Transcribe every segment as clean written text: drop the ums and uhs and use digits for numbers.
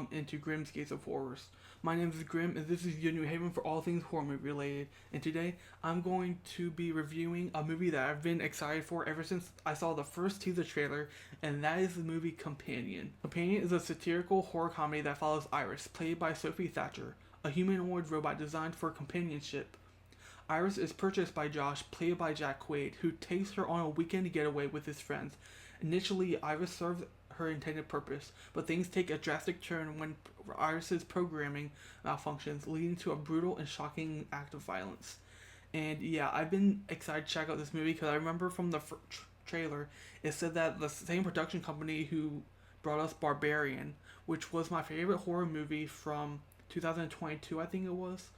welcome into Grimm's Gates of Horrors. My name is Grimm, and this is your new haven for all things horror movie related. And today, I'm going to be reviewing a movie that I've been excited for ever since I saw the first teaser trailer, and that is the movie Companion. Companion is a satirical horror comedy that follows Iris, played by Sophie Thatcher, a humanoid robot designed for companionship. Iris is purchased by Josh, played by Jack Quaid, who takes her on a weekend getaway with his friends. Initially, Iris serves her intended purpose, but things take a drastic turn when Iris's programming malfunctions, leading to a brutal and shocking act of violence. And yeah, I've been excited to check out this movie because I remember from the trailer, it said that the same production company who brought us Barbarian, which was my favorite horror movie from 2022, I think it was.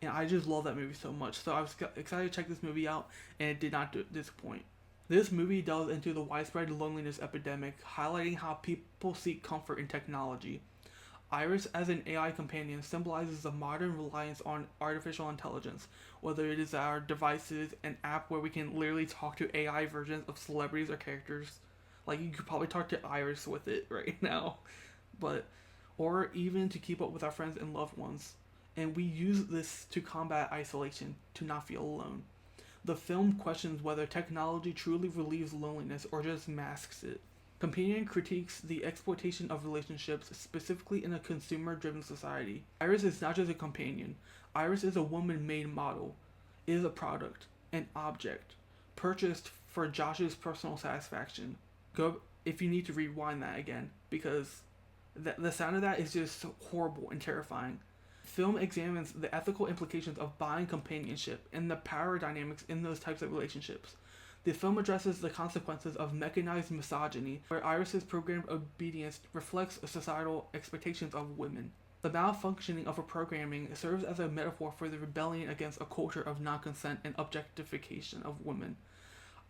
And I just love that movie so much. So I was excited to check this movie out, and it did not disappoint. This movie delves into the widespread loneliness epidemic, highlighting how people seek comfort in technology. Iris, as an AI companion, symbolizes the modern reliance on artificial intelligence, whether it is our devices, an app where we can literally talk to AI versions of celebrities or characters. Like, you could probably talk to Iris with it right now. Or even to keep up with our friends and loved ones. And we use this to combat isolation, to not feel alone. The film questions whether technology truly relieves loneliness or just masks it. Companion critiques the exploitation of relationships, specifically in a consumer-driven society. Iris is not just a companion. Iris is a woman-made model. It is a product, an object, purchased for Josh's personal satisfaction. Go if you need to rewind that again, because the sound of that is just horrible and terrifying. Film examines the ethical implications of buying companionship and the power dynamics in those types of relationships. The film addresses the consequences of mechanized misogyny, where Iris's programmed obedience reflects societal expectations of women. The malfunctioning of her programming serves as a metaphor for the rebellion against a culture of non-consent and objectification of women.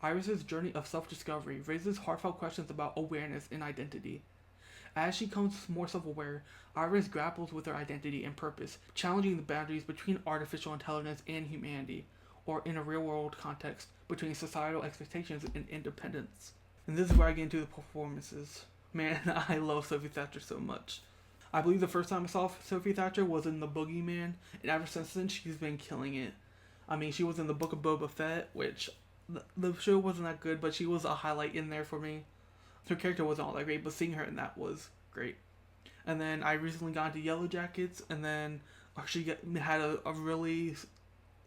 Iris's journey of self-discovery raises heartfelt questions about awareness and identity. As she becomes more self-aware, Iris grapples with her identity and purpose, challenging the boundaries between artificial intelligence and humanity, or in a real-world context, between societal expectations and independence. And this is where I get into the performances. Man, I love Sophie Thatcher so much. I believe the first time I saw Sophie Thatcher was in The Boogeyman, and ever since then she's been killing it. I mean, she was in the Book of Boba Fett, which the show wasn't that good, but she was a highlight in there for me. Her character wasn't all that great, but seeing her in that was great. And then I recently got into Yellow Jackets, and then she had a really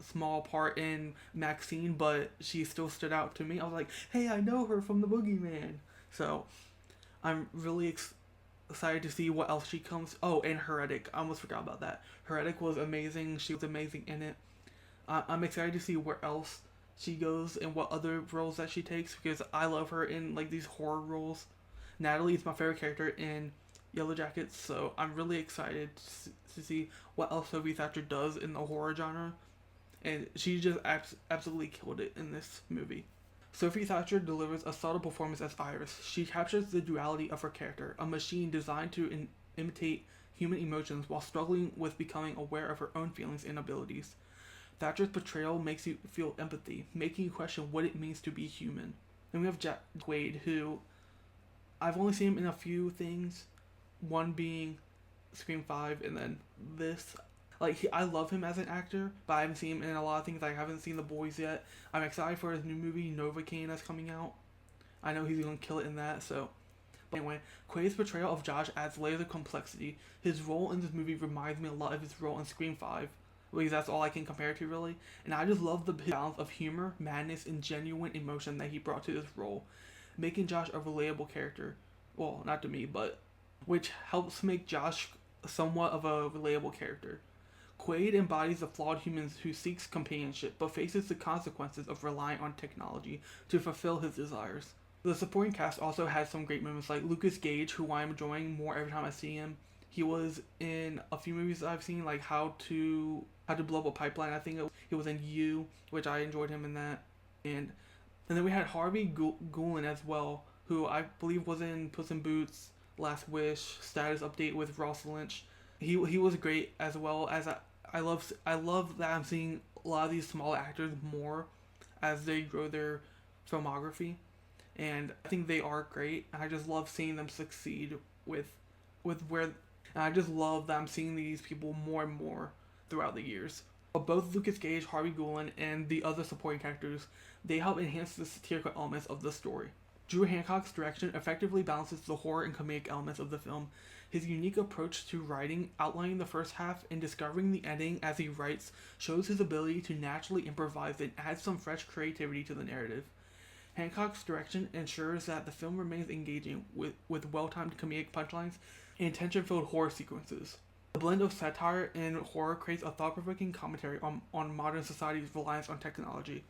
small part in Maxine, but she still stood out to me. I was like, hey, I know her from The Boogeyman. So I'm really excited to see what else she comes. Oh, and Heretic. I almost forgot about that. Heretic was amazing. She was amazing in it. I'm excited to see where else she goes and what other roles that she takes, because I love her in like these horror roles. Natalie is my favorite character in Yellow Jackets, so I'm really excited to see what else Sophie Thatcher does in the horror genre, and she just absolutely killed it in this movie. Sophie Thatcher delivers a subtle performance as Iris. She captures the duality of her character, a machine designed to imitate human emotions while struggling with becoming aware of her own feelings and abilities. Thatcher's portrayal makes you feel empathy, making you question what it means to be human. Then we have Jack Quaid, who I've only seen him in a few things, one being Scream 5, and then this. I love him as an actor, but I haven't seen him in a lot of things. I haven't seen The Boys yet. I'm excited for his new movie, Novocaine, that's coming out. I know he's going to kill it in that, so. But anyway, Quaid's portrayal of Josh adds layers of complexity. His role in this movie reminds me a lot of his role in Scream 5. Because that's all I can compare it to, really. And I just love the balance of humor, madness, and genuine emotion that he brought to this role, making Josh a relatable character. Well, not to me, but which helps make Josh somewhat of a relatable character. Quaid embodies the flawed human who seeks companionship, but faces the consequences of relying on technology to fulfill his desires. The supporting cast also has some great moments, like Lucas Gage, who I'm enjoying more every time I see him. He was in a few movies that I've seen, like How to Blow Up a Pipeline. I think he was in You, which I enjoyed him in that. And then we had Harvey Gulen as well, who I believe was in Puss in Boots, Last Wish, Status Update with Ross Lynch. He was great, as well as I love that I'm seeing a lot of these small actors more as they grow their filmography, and I think they are great. I just love seeing them succeed with where And I just love that I'm seeing these people more and more throughout the years. But both Lucas Gage, Harvey Gulen, and the other supporting characters, they help enhance the satirical elements of the story. Drew Hancock's direction effectively balances the horror and comedic elements of the film. His unique approach to writing, outlining the first half and discovering the ending as he writes, shows his ability to naturally improvise and add some fresh creativity to the narrative. Hancock's direction ensures that the film remains engaging with well-timed comedic punchlines and tension-filled horror sequences. The blend of satire and horror creates a thought-provoking commentary on modern society's reliance on technology.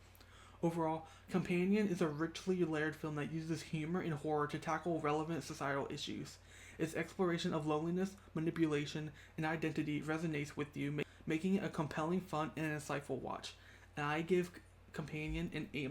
Overall, Companion is a richly layered film that uses humor and horror to tackle relevant societal issues. Its exploration of loneliness, manipulation, and identity resonates with you, making it a compelling, fun, and insightful watch. And I give Companion an A-.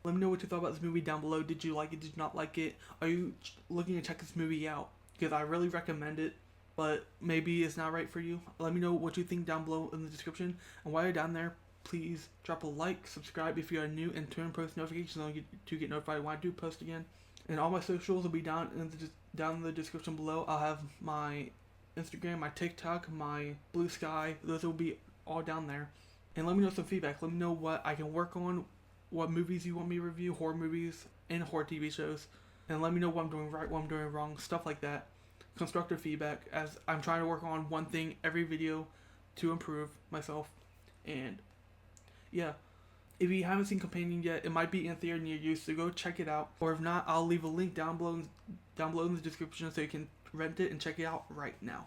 Let me know what you thought about this movie down below. Did you like it? Did you not like it? Are you looking to check this movie out? Because I really recommend it, but maybe it's not right for you. Let me know what you think down below in the description. And while you're down there, please drop a like, subscribe if you are new, and turn post notifications on to get notified when I do post again. And all my socials will be down in the description below. I'll have my Instagram, my TikTok, my Blue Sky. Those will be all down there. And let me know some feedback. Let me know what I can work on, what movies you want me to review, horror movies and horror TV shows. And let me know what I'm doing right, what I'm doing wrong, stuff like that. Constructive feedback, as I'm trying to work on one thing every video to improve myself. And yeah, if you haven't seen Companion yet, it might be in theater near you, so go check it out. Or if not, I'll leave a link down below in the description so you can rent it and check it out right now.